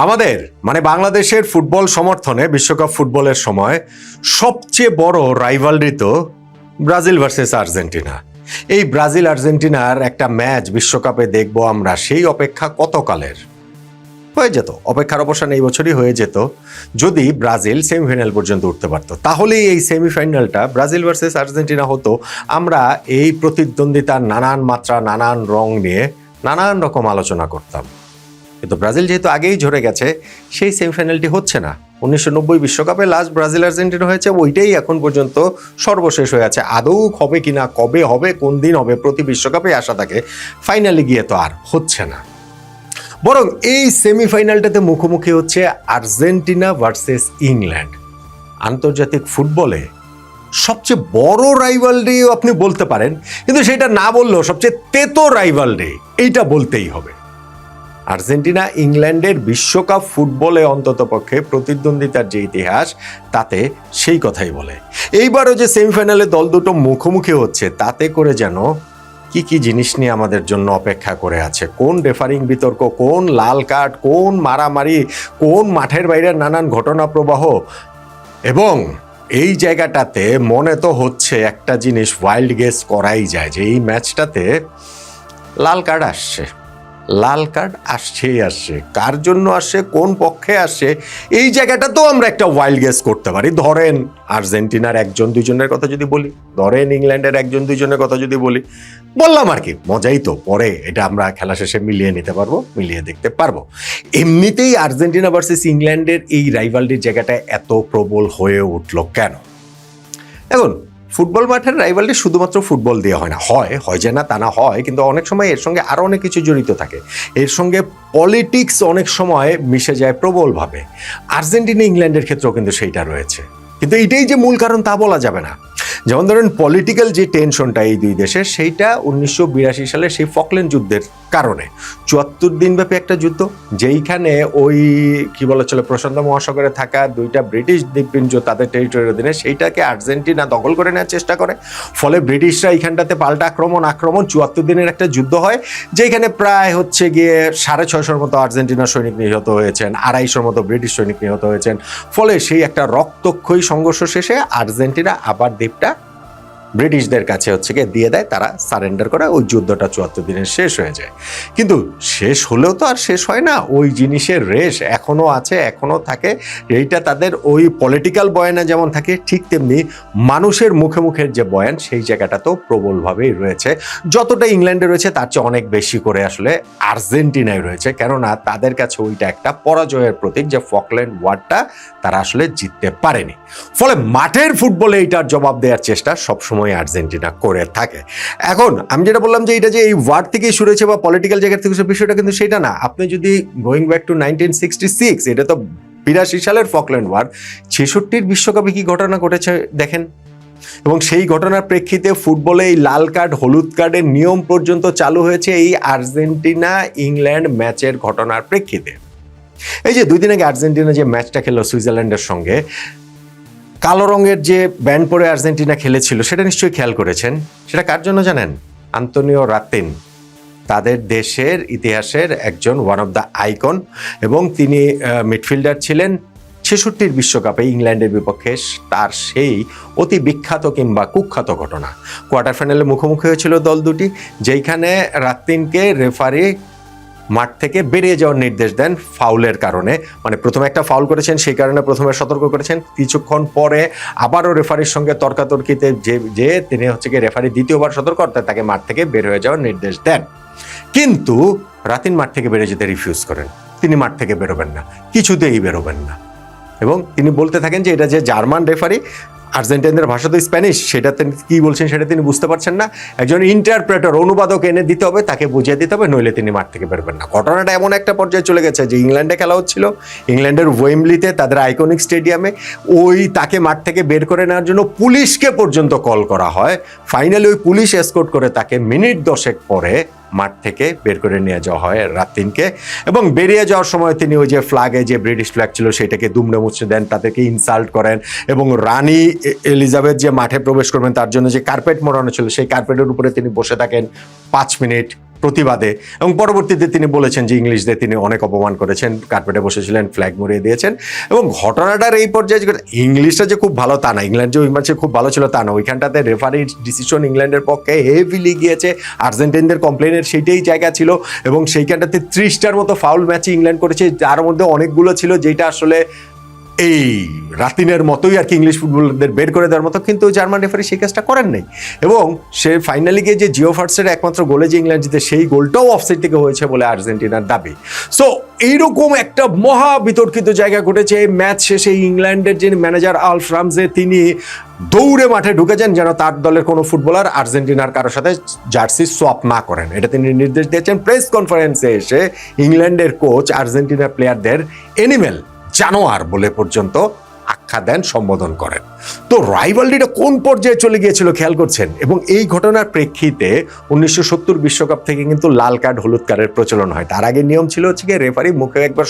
আমাদের বাংলাদেশের ফুটবল সমর্থনে বিশ্বকাপ ফুটবলের সময় সবচেয়ে বড় রাইভালরি তো ব্রাজিল ভার্সেস আর্জেন্টিনা। এই ব্রাজিল আর্জেন্টিনার একটা ম্যাচ বিশ্বকাপে দেখবো আমরা, সেই অপেক্ষা কতকালের। হয়ে যেত, অপেক্ষার অবসান এই বছরই হয়ে যেত যদি ব্রাজিল সেমিফাইনাল পর্যন্ত উঠতে পারতো। তাহলেই এই সেমিফাইনালটা ব্রাজিল ভার্সেস আর্জেন্টিনা হতো। আমরা এই প্রতিদ্বন্দ্বিতার নানান মাত্রা, নানান রং নিয়ে নানান রকম আলোচনা করতাম। কিন্তু ব্রাজিল যেহেতু আগেই ঝরে গেছে, সেই সেমিফাইনালটি হচ্ছে না। 1990 বিশ্বকাপে লাস্ট ব্রাজিল আর্জেন্টিনা হয়েছে, ওইটাই এখন পর্যন্ত সর্বশেষ হয়ে আছে। আদৌ হবে কিনা, কবে হবে, কোন দিন হবে, প্রতি বিশ্বকাপে আশা থাকে। ফাইনালে গিয়ে তো আর হচ্ছে না। বরং এই সেমিফাইনালটাতে মুখোমুখি হচ্ছে আর্জেন্টিনা ভার্সেস ইংল্যান্ড। আন্তর্জাতিক ফুটবলে সবচেয়ে বড় রাইভালরিও আপনি বলতে পারেন, কিন্তু সেটা না বললেও সবচেয়ে তেতো রাইভালরি এইটা বলতেই হবে। আর্জেন্টিনা ইংল্যান্ডের বিশ্বকাপ ফুটবলে অন্ততপক্ষে প্রতিদ্বন্দ্বিতার যে ইতিহাস, তাতে সেই কথাই বলে। এইবারও যে সেমিফাইনালে দল দুটো মুখোমুখি হচ্ছে, তাতে করে যেন কি কি জিনিস নিয়ে আমাদের জন্য অপেক্ষা করে আছে। কোন রেফারিং বিতর্ক, কোন লাল কার্ড, কোন মারামারি, কোন মাঠের বাইরের নানান ঘটনা প্রবাহ। এবং এই জায়গাটাতে মনে তো হচ্ছে একটা জিনিস ওয়াইল্ড গেস করাই যায় যে এই ম্যাচটাতে লাল কার্ড আসছে। লাল কার্ড আসছেই আসছে। কার জন্য আসছে, কোন পক্ষে আসছে, এই জায়গাটা তো আমরা একটা ওয়াইল্ড গেস করতে পারি। ধরেন আর্জেন্টিনার একজন দুইজনের কথা যদি বলি, ধরেন ইংল্যান্ডের একজন দুইজনের কথা যদি বলি, বললাম আর কি, মজাই তো। পরে এটা আমরা খেলা শেষে মিলিয়ে নিতে পারবো, মিলিয়ে দেখতে পারবো। এমনিতেই আর্জেন্টিনা ভার্সেস ইংল্যান্ডের এই রাইভালরির জায়গাটা এত প্রবল হয়ে উঠলো কেন? এখন ফুটবল মাঠের রাইভালরি শুধুমাত্র ফুটবল দিয়ে হয় না, হয় যে না তা না, হয়, কিন্তু অনেক সময় এর সঙ্গে আরও অনেক কিছু জড়িত থাকে। এর সঙ্গে পলিটিক্স অনেক সময় মিশে যায় প্রবলভাবে। আর্জেন্টিনা ইংল্যান্ডের ক্ষেত্রেও কিন্তু সেইটা রয়েছে, কিন্তু এইটাই যে মূল কারণ তা বলা যাবে না। যেমন ধরেন পলিটিক্যাল যে টেনশনটা এই দুই দেশের, সেইটা 1982 সালে সেই ফকল্যান্ড যুদ্ধের কারণে। 74 দিনব্যাপী একটা যুদ্ধ, যেইখানে ওই কি বলা চলে প্রশান্ত মহাসাগরে থাকা দুইটা ব্রিটিশ দ্বীপপুঞ্জ তাদের টেরিটরির অধীনে, সেইটাকে আর্জেন্টিনা দখল করে নেওয়ার চেষ্টা করে। ফলে ব্রিটিশরা এইখানটাতে পাল্টা আক্রমণ 74 দিনের একটা যুদ্ধ হয়, যেখানে প্রায় হচ্ছে গিয়ে 650 মতো আর্জেন্টিনার সৈনিক নিহত হয়েছেন, 250 মতো ব্রিটিশ সৈনিক নিহত হয়েছেন। ফলে সেই একটা রক্তক্ষয়ী সংঘর্ষ শেষে আর্জেন্টিনা আবার দ্বীপটা ব্রিটিশদের কাছে হচ্ছে গিয়ে দিয়ে দেয়, তারা সারেন্ডার করে। ওই যুদ্ধটা 74 দিনের শেষ হয়ে যায়। কিন্তু শেষ হলেও তো আর শেষ হয় না, ওই জিনিসের রেশ এখনো আছে, এখনো থাকে। এইটা তাদের ওই পলিটিক্যাল বয়ানে যেমন থাকে, ঠিক তেমনি মানুষের মুখে মুখের যে বয়ান, সেই জায়গাটা তো প্রবলভাবেই রয়েছে। যতটা ইংল্যান্ডে রয়েছে তার চেয়ে অনেক বেশি করে আসলে আর্জেন্টিনায় রয়েছে, কেননা তাদের কাছে ওইটা একটা পরাজয়ের প্রতীক, যে ফকল্যান্ড ওয়ারটা তারা আসলে জিততে পারেনি। ফলে মাঠের ফুটবলে এইটার জবাব দেওয়ার চেষ্টা সবসময় আর্জেন্টিনা করে থাকে। এখন আমি যেটা বললাম যে এটা যে এই ওয়ার থেকেই শুরু হয়েছে বা পলিটিক্যাল জায়গা থেকে, বিষয়টা কিন্তু সেটা না। আপনি যদি গোয়িং ব্যাক টু 1966, এটা তো 82 সালের ফকল্যান্ড ওয়ার, 66 বিশ্বকাপে কি ঘটনা ঘটেছে দেখেন। এবং সেই ঘটনার প্রেক্ষিতে ফুটবলে এই লাল কার্ড, হলুদ কার্ডের নিয়ম পর্যন্ত চালু হয়েছে এই আর্জেন্টিনা ইংল্যান্ড ম্যাচের ঘটনার প্রেক্ষিতে। এই যে 2 দিন আগে আর্জেন্টিনা যে ম্যাচটা খেললো সুইজারল্যান্ডের সঙ্গে, কালো রঙের যে ব্যান্ড পরে আর্জেন্টিনা খেলেছিল, সেটা নিশ্চয়ই খেয়াল করেছেন। সেটা কার জন্য জানেন? আন্তোনিও রাতিন, তাদের দেশের ইতিহাসের একজন ওয়ান অফ দ্য আইকন, এবং তিনি মিডফিল্ডার ছিলেন 66 বিশ্বকাপে ইংল্যান্ডের বিপক্ষে। তার সেই অতি বিখ্যাত কিংবা কুখ্যাত ঘটনা, কোয়ার্টার ফাইনালে মুখোমুখি হয়েছিল দল দুটি, যেইখানে রাতিনকে রেফারি মাঠ থেকে বেরিয়ে যাওয়ার নির্দেশ দেন ফাউলের কারণে। প্রথমে একটা ফাউল করেছেন, সেই কারণে প্রথমে সতর্ক করেছেন। কিছুক্ষণ পরে আবারও রেফারির সঙ্গে তর্কাতর্কিতে যে তিনি হচ্ছে গিয়ে রেফারি দ্বিতীয়বার সতর্ক করতে তাকে মাঠ থেকে বের হয়ে যাওয়ার নির্দেশ দেন। কিন্তু রাতিন মাঠ থেকে বেরিয়ে যেতে রিফিউজ করেন। তিনি মাঠ থেকে বেরোবেন না, কিছুতেই বেরোবেন না। এবং তিনি বলতে থাকেন যে এটা যে জার্মান রেফারি, আর্জেন্টিনার ভাষা তো স্প্যানিশ, সেটাতে কি বলছেন সেটা তিনি বুঝতে পারছেন না। একজন ইন্টারপ্রেটার, অনুবাদক এনে দিতে হবে, তাকে বুঝিয়ে দিতে হবে, নইলে তিনি মাঠ থেকে বেরোবেন না। ঘটনাটা এমন একটা পর্যায়ে চলে গেছে যে ইংল্যান্ডে খেলা হচ্ছিল, ইংল্যান্ডের ওয়েম্বলিতে তাদের আইকনিক স্টেডিয়ামে, ওই তাকে মাঠ থেকে বের করে নেওয়ার জন্য পুলিশকে পর্যন্ত কল করা হয়। ফাইনালি ওই পুলিশ এসকর্ট করে তাকে মিনিট 10 পরে মাঠ থেকে বের করে নিয়ে যাওয়া হয় রাতিনকে। এবং বেরিয়ে যাওয়ার সময় তিনি ওই যে ফ্ল্যাগে, যে ব্রিটিশ ফ্ল্যাগ ছিল, সেটাকে দুমড়ে মুচড়ে দেন, তাদেরকে ইনসাল্ট করেন। এবং রানী এলিজাবেথ যে মাঠে প্রবেশ করবেন তার জন্য যে কার্পেট মোড়ানো ছিল, সেই কার্পেটের উপরে তিনি বসে থাকেন 5 মিনিট। প্রতিবাদে, এবং পরবর্তীতে তিনি বলেছেন যে ইংলিশদের তিনি অনেক অপমান করেছেন, কার্পেটে বসেছিলেন, ফ্ল্যাগ মরিয়ে দিয়েছেন। এবং ঘটনাটার এই পর্যায়ে ইংলিশটা যে খুব ভালো তা না, ইংল্যান্ড যে ওই ম্যাচে খুব ভালো ছিল তা না, ওইখানটাতে রেফারির ডিসিশন ইংল্যান্ডের পক্ষে হেভিলি গিয়েছে, আর্জেন্টিনদের কমপ্লেনের সেইটাই জায়গা ছিল, এবং সেইখানটাতে 30টার মতো ফাউল ম্যাচে ইংল্যান্ড করেছে, যার মধ্যে অনেকগুলো ছিল যেটা আসলে এই রাতিনের মতোই আর কি ইংলিশ ফুটবলারদের বের করে দেওয়ার মতো, কিন্তু জার্মান রেফারি সেই কাজটা করেন নাই। এবং সে ফাইনালি গিয়ে যে জিও ফার্টসের একমাত্র গোলে যে ইংল্যান্ড জিতে, সেই গোলটাও অফসাইড থেকে হয়েছে বলে আর্জেন্টিনার দাবি। সো এইরকম একটা মহা বিতর্কিত জায়গা ঘটেছে। ম্যাচ শেষে ইংল্যান্ডের যে ম্যানেজার আলফ রামজে তিনি দৌড়ে মাঠে ঢুকেছেন যেন তার দলের কোনো ফুটবলার আর্জেন্টিনার কারোর সাথে জার্সি সোয়াপ না করেন, এটা তিনি নির্দেশ দিয়েছেন। প্রেস কনফারেন্সে এসে ইংল্যান্ডের কোচ আর্জেন্টিনার প্লেয়ারদের এনিমেল, জানোয়ার বলে পর্যন্ত আখ্যা দেন, সম্বোধন করেন। তো রাইভালরিটা কোন পর্যায়ে চলে গিয়েছিল খেয়াল করছেন। এবং এই ঘটনার প্রেক্ষিতে 1970 বিশ্বকাপ থেকে কিন্তু লাল কার্ড হলুদ কার্ডের প্রচলন হয়। তার আগে নিয়ম ছিল হচ্ছে কি রেফারি মুখে একবার